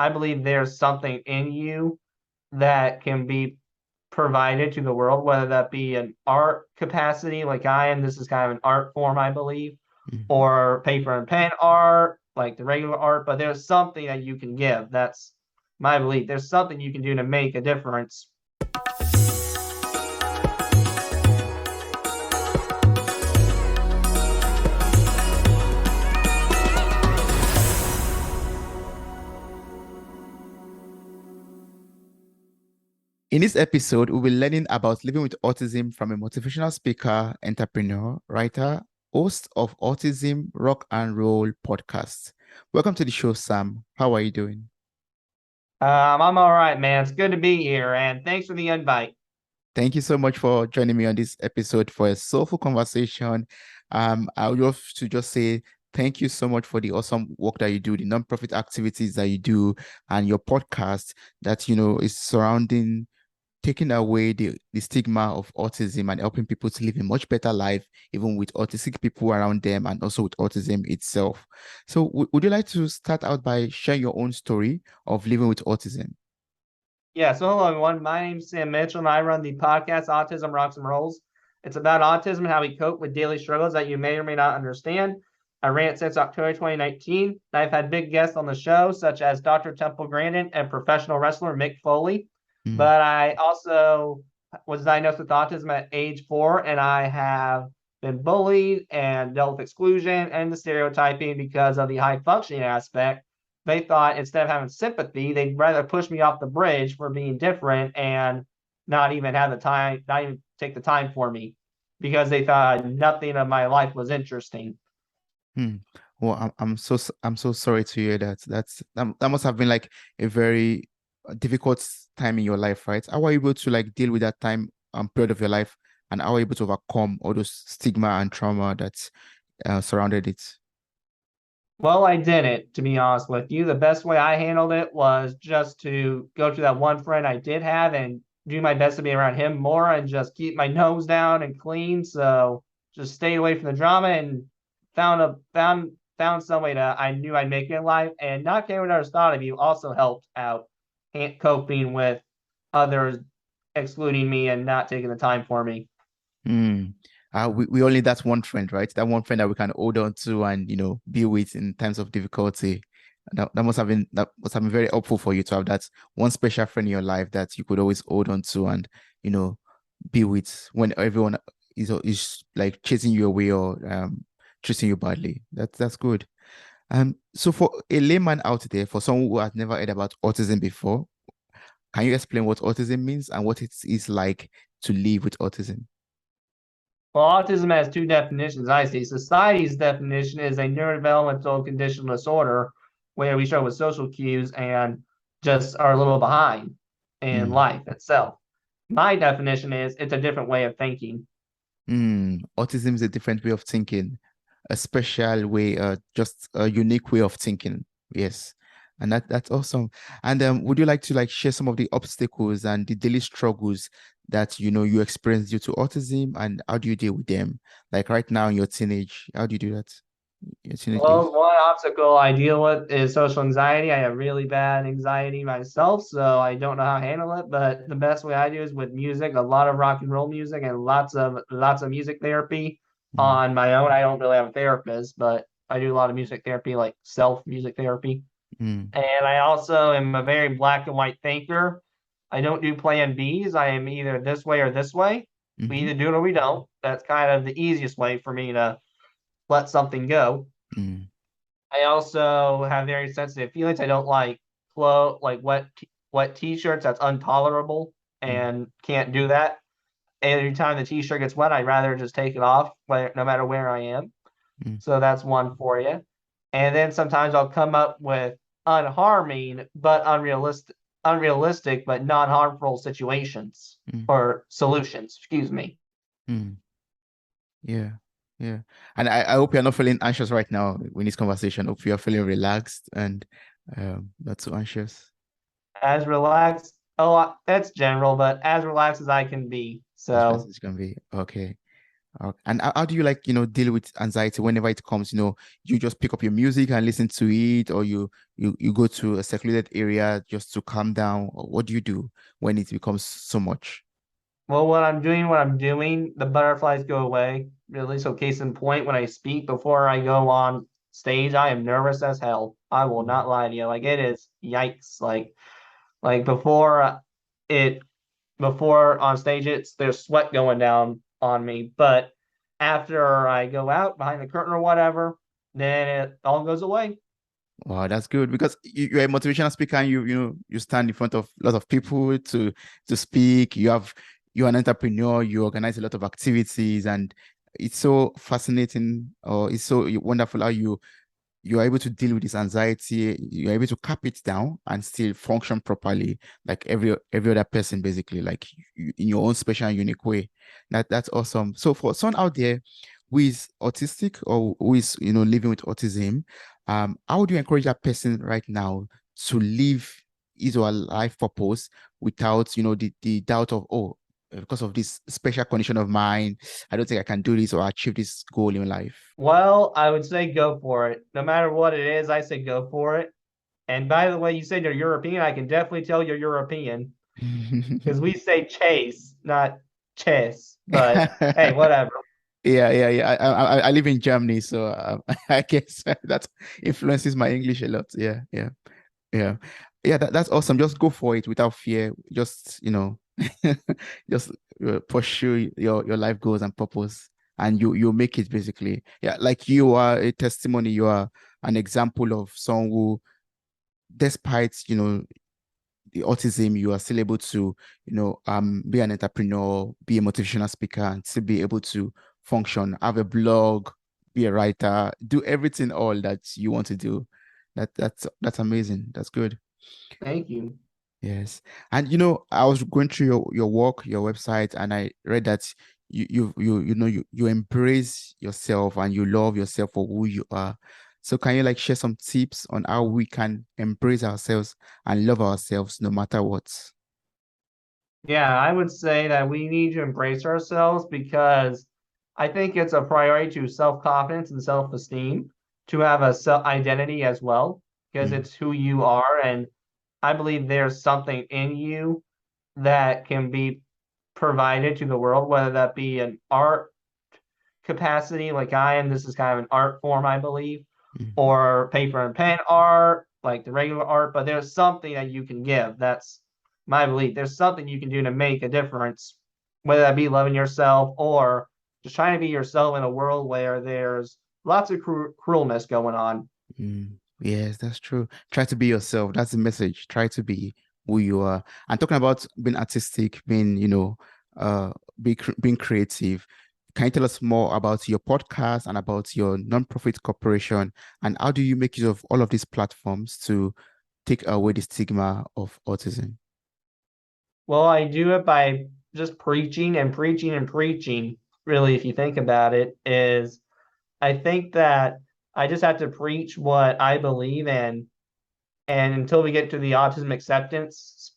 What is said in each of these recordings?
I believe there's something in you that can be provided to the world, whether that be an art capacity like I am. This is kind of an art form, I believe, Mhm. or paper and pen art, like the regular art, but there's something that you can give. That's my belief. There's something you can do to make a difference. In this episode, we'll be learning about living with autism from a motivational speaker, entrepreneur, writer, host of Autism Rock and Roll podcast. Welcome to the show, Sam. How are you doing? I'm all right, man. It's good to be here, and thanks for the invite. Thank you so much for joining me on this episode for a soulful conversation. I would love to just say thank you so much for the awesome work that you do, the nonprofit activities that you do, and your podcast that is surrounding taking away the stigma of autism and helping people to live a much better life, even with autistic people around them and also with autism itself. So, would you like to start out by sharing your own story of living with autism? Yeah, so hello everyone. My name's Sam Mitchell, and I run the podcast Autism Rocks and Rolls. It's about autism and how we cope with daily struggles that you may or may not understand. I ran it since October 2019. I've had big guests on the show, such as Dr. Temple Grandin and professional wrestler Mick Foley. Mm, But I also was diagnosed with autism at age 4, and I have been bullied and dealt with exclusion and the stereotyping because of the high functioning aspect. They thought instead of having sympathy, they'd rather push me off the bridge for being different and not even have the time, not even take the time for me because they thought nothing of my life was interesting. mm. Well, I'm so sorry to hear that. That must have been like a very difficult time in your life, right? How were you able to like deal with that time period of your life, and how were you able to overcome all those stigma and trauma that surrounded it? Well, I didn't, to be honest with you. The best way I handled it was just to go to that one friend I did have and do my best to be around him more and just keep my nose down and clean. So just stay away from the drama and found some way to I knew I'd make it in life. And not caring what others thought of you also helped out coping with others excluding me and not taking the time for me. Mm. We only that one friend, right? That one friend that we can hold on to and be with in times of difficulty. That must have been very helpful for you to have that one special friend in your life that you could always hold on to and you know be with when everyone is like chasing you away or treating you badly. That's good. So for a layman out there, for someone who has never heard about autism before, can you explain what autism means and what it is like to live with autism? Well, autism has two definitions I see. Society's definition is a neurodevelopmental conditional disorder where we struggle with social cues and just are a little behind in Mm. life itself. My definition is it's a different way of thinking. Autism is a different way of thinking, a special way, just a unique way of thinking. Yes. And that's awesome. And would you like to like share some of the obstacles and the daily struggles that you experience due to autism and how do you deal with them? Like right now in your teenage, how do you do that? Your teenage Well, age? one obstacle I deal with is social anxiety. I have really bad anxiety myself, so I don't know how to handle it. But the best way I do is with music, a lot of rock and roll music, and lots of music therapy Mm, on my own. I don't really have a therapist, but I do a lot of music therapy, like self music therapy. mm, And I also am a very black and white thinker. I don't do plan Bs. I am either this way or this way. We mhm, either do it or we don't. That's kind of the easiest way for me to let something go. mm, I also have very sensitive feelings. I don't like wet t-shirts. That's intolerable mm, and can't do that. Every time the t-shirt gets wet, I'd rather just take it off, no matter where I am. mm, So that's one for you. And then sometimes I'll come up with unharming but unrealistic but non-harmful situations mm, or solutions. Excuse me. mm. Yeah, yeah. And I hope you're not feeling anxious right now in this conversation. Hope you're feeling relaxed and not too anxious. As relaxed. Oh, that's general, but as relaxed as I can be. As fast So as you can be. Okay. And how do you like, deal with anxiety whenever it comes? You just pick up your music and listen to it, or you go to a secluded area just to calm down, or what do you do when it becomes so much? Well, what I'm doing, the butterflies go away. Really, so case in point, when I speak before I go on stage, I am nervous as hell. I will Mm. not lie to you. Like it is yikes. Like before it before on stage, there's sweat going down on me. But after I go out behind the curtain or whatever, then it all goes away. Wow, that's good because you're a motivational speaker and you stand in front of a lot of people to speak. You're an entrepreneur, you organize a lot of activities, and it's so fascinating, or it's so wonderful how you're able to deal with this anxiety, you're able to cap it down and still function properly, like every other person, basically, like in your own special and unique way. That's awesome. So for someone out there who is autistic or who is living with autism, how would you encourage that person right now to live his or her life purpose without the doubt of, oh, because of this special condition of mine, I don't think I can do this or achieve this goal in life. Well, I would say go for it. No matter what it is, I say go for it. And by the way, you said you're European. I can definitely tell you're European because we say chase, not chess. But hey, whatever. Yeah, yeah, yeah. I live in Germany, so I guess that influences my English a lot. Yeah, yeah, yeah, yeah. That's awesome. Just go for it without fear. Just just pursue your life goals and purpose, and you make it basically. Yeah, like you are a testimony. You are an example of someone who, despite the autism, you are still able to, be an entrepreneur, be a motivational speaker, and still be able to function, have a blog, be a writer, do everything all that you want to do. That's amazing. That's good. Thank you. Yes. And I was going through your work, your website, and I read that you embrace yourself and you love yourself for who you are. So can you like share some tips on how we can embrace ourselves and love ourselves no matter what? Yeah, I would say that we need to embrace ourselves because I think it's a priority to self-confidence and self-esteem to have a self identity as well, because Mm, it's who you are. And I believe there's something in you that can be provided to the world, whether that be an art capacity like I am. This is kind of an art form, I believe, mm, or paper and pen art, like the regular art, but there's something that you can give. That's my belief. There's something you can do to make a difference, whether that be loving yourself or just trying to be yourself in a world where there's lots of cruelness going on. mm. Yes, that's true. Try to be yourself. That's the message. Try to be who you are. And talking about being artistic, being, uh, being creative. Can you tell us more about your podcast and about your nonprofit corporation? And how do you make use of all of these platforms to take away the stigma of autism? Well, I do it by just preaching and preaching and preaching. Really, if you think about it, is I think that I just have to preach what I believe in and until we get to the autism acceptance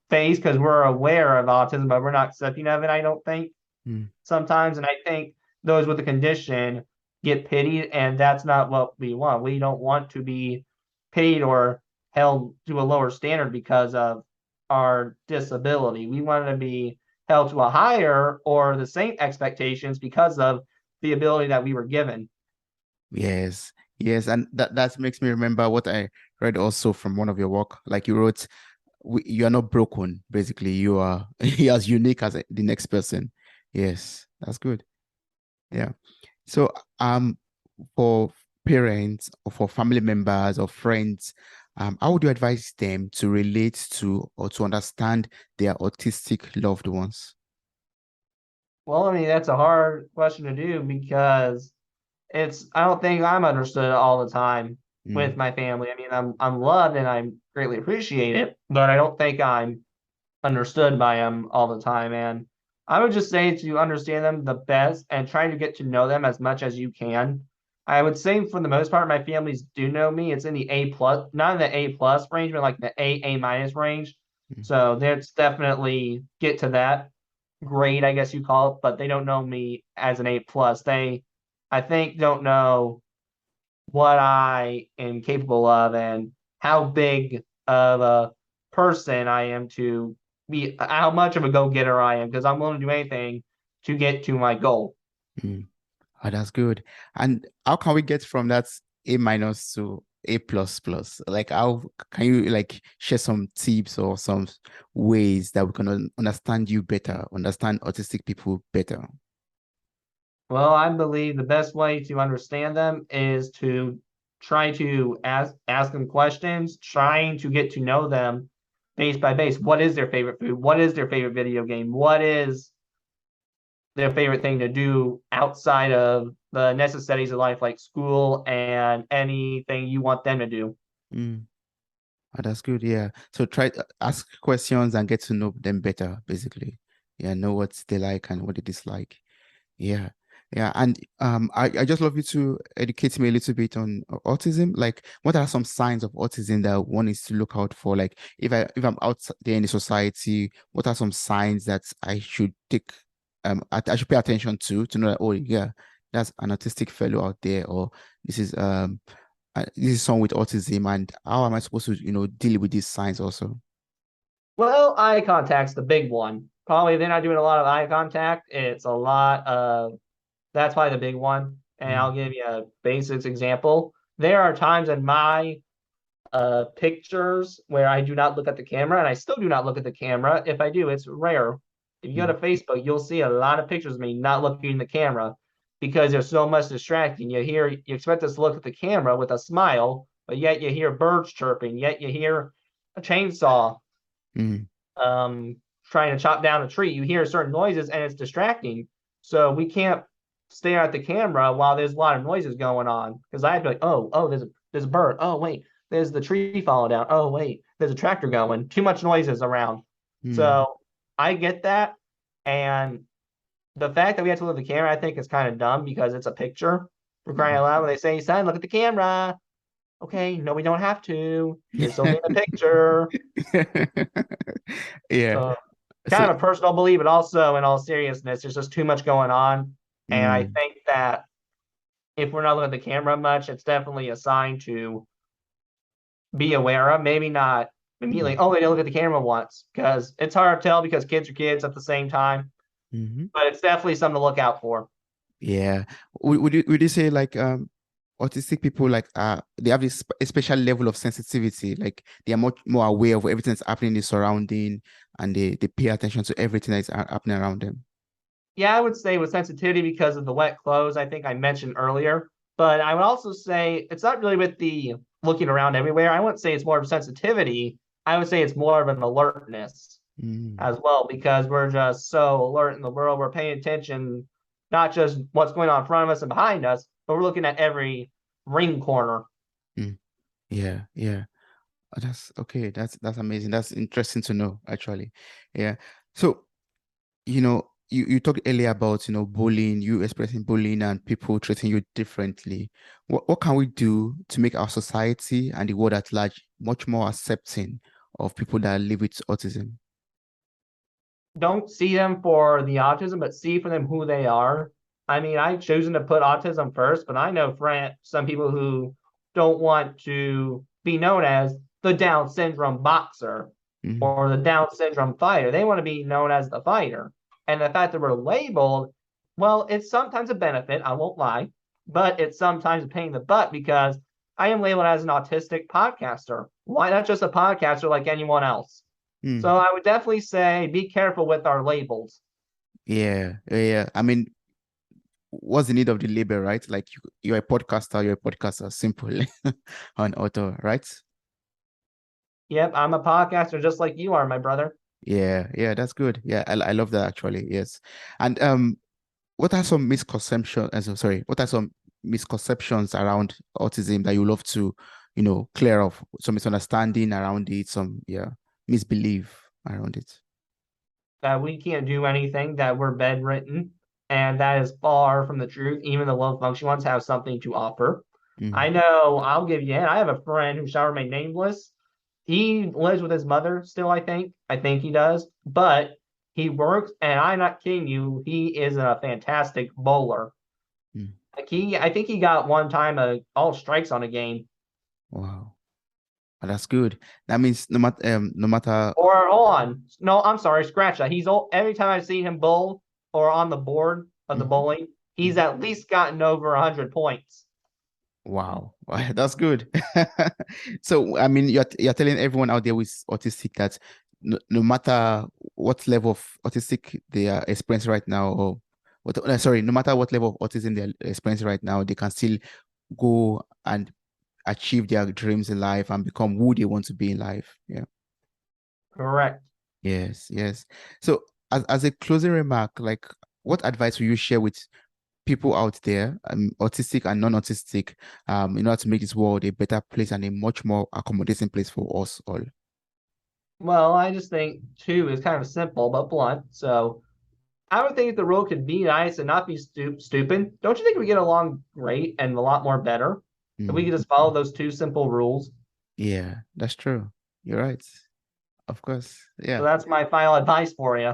phase, because we're aware of autism, but we're not accepting of it, I don't think Mm, sometimes. And I think those with the condition get pitied, and that's not what we want. We don't want to be paid or held to a lower standard because of our disability. We want to be held to a higher or the same expectations because of the ability that we were given. yes, yes. And that makes me remember what I read also from one of your work. Like you wrote, you are not broken, basically. You are you're as unique as the next person. Yes, that's good. Yeah. So, for parents or for family members or friends, how would you advise them to relate to or to understand their autistic loved ones? Well, I mean, that's a hard question to do because I don't think I'm understood all the time with Mm, my family. I mean, I'm loved and I greatly appreciate it, but I don't think I'm understood by them all the time. And I would just say to understand them the best and try to get to know them as much as you can. I would say for the most part, my families do know me. It's in the A plus, not in the A plus range, but like the A minus range. mm, So that's definitely get to that. grade, I guess you call it, but they don't know me as an A plus. They, I think, don't know what I am capable of and how big of a person I am to be, how much of a go-getter I am, because I'm willing to do anything to get to my goal. Mm. Oh, that's good. And how can we get from that A minus to A plus plus? Like, how can you like share some tips or some ways that we can understand you better, understand autistic people better? Well, I believe the best way to understand them is to try to ask them questions, trying to get to know them base by base. What is their favorite food? What is their favorite video game? What is their favorite thing to do outside of the necessities of life, like school and anything you want them to do? Mm. Oh, that's good. Yeah. So try to ask questions and get to know them better, basically. Yeah, know what they like and what they dislike. Yeah. Yeah. And I just love you to educate me a little bit on autism. Like, what are some signs of autism that one is to look out for? Like, if I'm out there in the society, what are some signs that I should take I should pay attention to know that, oh yeah, that's an autistic fellow out there, or this is someone with autism, and how am I supposed to, deal with these signs also? Well, eye contact's the big one. Probably they're not doing a lot of eye contact. It's a lot of That's probably the big one. And I'll Mm, give you a basics example. There are times in my pictures where I do not look at the camera, and I still do not look at the camera. If I do, it's rare. If you go to mm, Facebook, you'll see a lot of pictures of me not looking in the camera because there's so much distracting. You expect us to look at the camera with a smile, but yet you hear birds chirping, yet you hear a chainsaw mm, um, trying to chop down a tree. You hear certain noises and it's distracting. So we can't stare at the camera while there's a lot of noises going on. Because I have to be like, oh, there's a bird. Oh wait, there's the tree falling down. Oh wait, there's a tractor going. Too much noises around. mm, So I get that. And the fact that we have to look at the camera, I think is kind of dumb because it's a picture. For crying mm. out loud, when they say, son, look at the camera. Okay, no, we don't have to. It's only in the picture. Yeah. So So, kind of a personal belief, but also in all seriousness, there's just too much going on. And I mm, think that if we're not looking at the camera much, it's definitely a sign to be aware of. Maybe not immediately, mm, oh, they didn't look at the camera once, because it's hard to tell because kids are kids at the same time. mhm. But it's definitely something to look out for. Yeah. Would you say like autistic people like they have this a special level of sensitivity, like they are much more aware of everything that's happening in the surrounding, and they pay attention to everything that's happening around them. Yeah, I would say with sensitivity because of the wet clothes, I think I mentioned earlier. But I would also say it's not really with the looking around everywhere. I wouldn't say it's more of sensitivity. I would say it's more of an alertness Mm, as well because we're just so alert in the world. We're paying attention, not just what's going on in front of us and behind us, but we're looking at every ring corner. mm. Yeah, yeah. Oh, that's okay. That's amazing. That's interesting to know, actually. Yeah. So, you talked earlier about, bullying, you expressing bullying and people treating you differently. What can we do to make our society and the world at large much more accepting of people that live with autism? Don't see them for the autism, but see for them who they are. I mean, I've chosen to put autism first, but I know some people who don't want to be known as the Down syndrome boxer Mm, or the Down syndrome fighter. They want to be known as the fighter. And the fact that we're labeled, well, it's sometimes a benefit, I won't lie, but it's sometimes a pain in the butt because I am labeled as an autistic podcaster. Why not just a podcaster like anyone else? So mm. I would definitely say be careful with our labels. Yeah, yeah. I mean, what's the need of the label, right? Like you're a podcaster, simple on auto, right? Yep, I'm a podcaster just like you are, my brother. Yeah, yeah, that's good. Yeah, I love that actually. Yes. And what are some misconceptions? Sorry, what are some misconceptions around autism that you love to, clear off? Some misunderstanding around it, some misbelief around it. That we can't do anything, that we're bedridden, and that is far from the truth. Even the low function ones have something to offer. I Mm, know, I'll give you, and I have a friend who shall remain nameless. He lives with his mother still, I think. I think he does, but he works, and I'm not kidding you, he is a fantastic bowler. Mm. Like I think he got one time all strikes on a game. Wow. Oh, that's good. That means no matter. Or hold on, no, I'm sorry, scratch that. Every time I've seen him bowl or on the board of the Mhm, bowling, he's mhm. at least gotten over 100 points. Wow. That's good. So, I mean, you're telling everyone out there with autistic that no matter what level of autistic they are experiencing right now, or sorry, no matter what level of autism they're experiencing right now, they can still go and achieve their dreams in life and become who they want to be in life. Yeah. Correct. Yes, yes. So, as a closing remark, like, what advice will you share with people out there, autistic and non-autistic, in order to make this world a better place and a much more accommodating place for us all? Well, I just think two is kind of simple but blunt. So I would think if the rule could be nice and not be stupid, don't you think we get along great and a lot more better if we Mm. could just follow those two simple rules? Yeah, that's true. You're right. Of course. So Yeah. that's my final advice for you.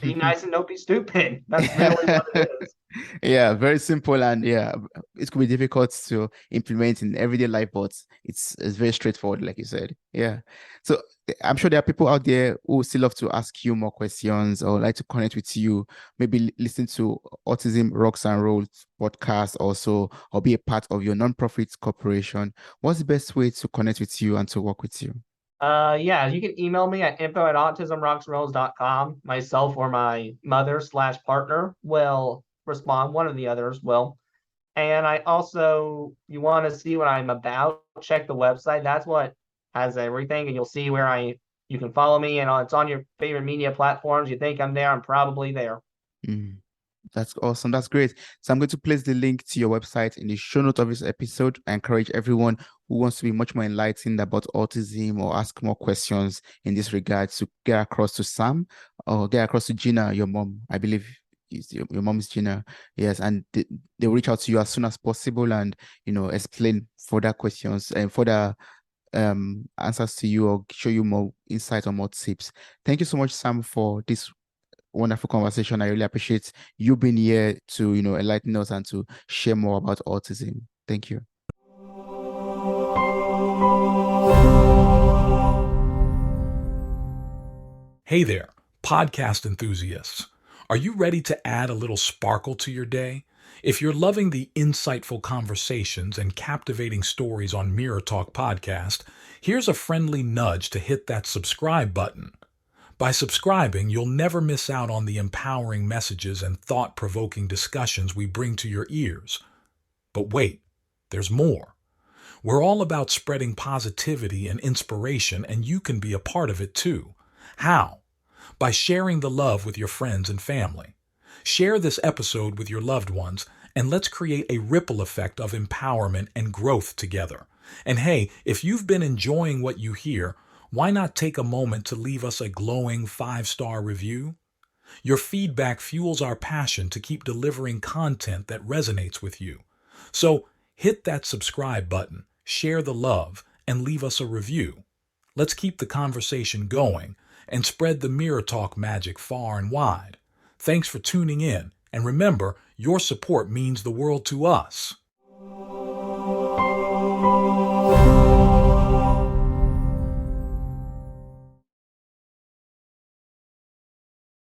Be nice and don't be stupid. That's really what it is. Yeah, very simple, and yeah, it could be difficult to implement in everyday life, but it's very straightforward, like you said. Yeah. So I'm sure there are people out there who still love to ask you more questions or like to connect with you, maybe listen to Autism Rocks and Rolls podcast also, or be a part of your nonprofit corporation. What's the best way to connect with you and to work with you? Yeah, you can email me at info@autismrocksandrolls.com. Myself or my mother/partner will respond. One of the others will. And I also, you want to see what I'm about, check the website. That's what has everything, and you'll see where you can follow me, and it's on your favorite media platforms. You think I'm there, I'm probably there. Mm. That's awesome. That's great. So I'm going to place the link to your website in the show note of this episode. I encourage everyone who wants to be much more enlightened about autism or ask more questions in this regard to get across to Sam or get across to Gina, your mom. I believe your mom is Gina. Yes, and they'll reach out to you as soon as possible and explain further questions and further answers to you or show you more insight or more tips. Thank you so much, Sam, for this wonderful conversation. I really appreciate you being here to, enlighten us and to share more about autism. Thank you. Hey there, podcast enthusiasts. Are you ready to add a little sparkle to your day? If you're loving the insightful conversations and captivating stories on Mirror Talk Podcast, here's a friendly nudge to hit that subscribe button. By subscribing, you'll never miss out on the empowering messages and thought-provoking discussions we bring to your ears. But wait, there's more. We're all about spreading positivity and inspiration, and you can be a part of it too. How? By sharing the love with your friends and family. Share this episode with your loved ones, and let's create a ripple effect of empowerment and growth together. And hey, if you've been enjoying what you hear, why not take a moment to leave us a glowing 5-star review? Your feedback fuels our passion to keep delivering content that resonates with you. So hit that subscribe button, share the love, and leave us a review. Let's keep the conversation going and spread the Mirror Talk magic far and wide. Thanks for tuning in, and remember, your support means the world to us.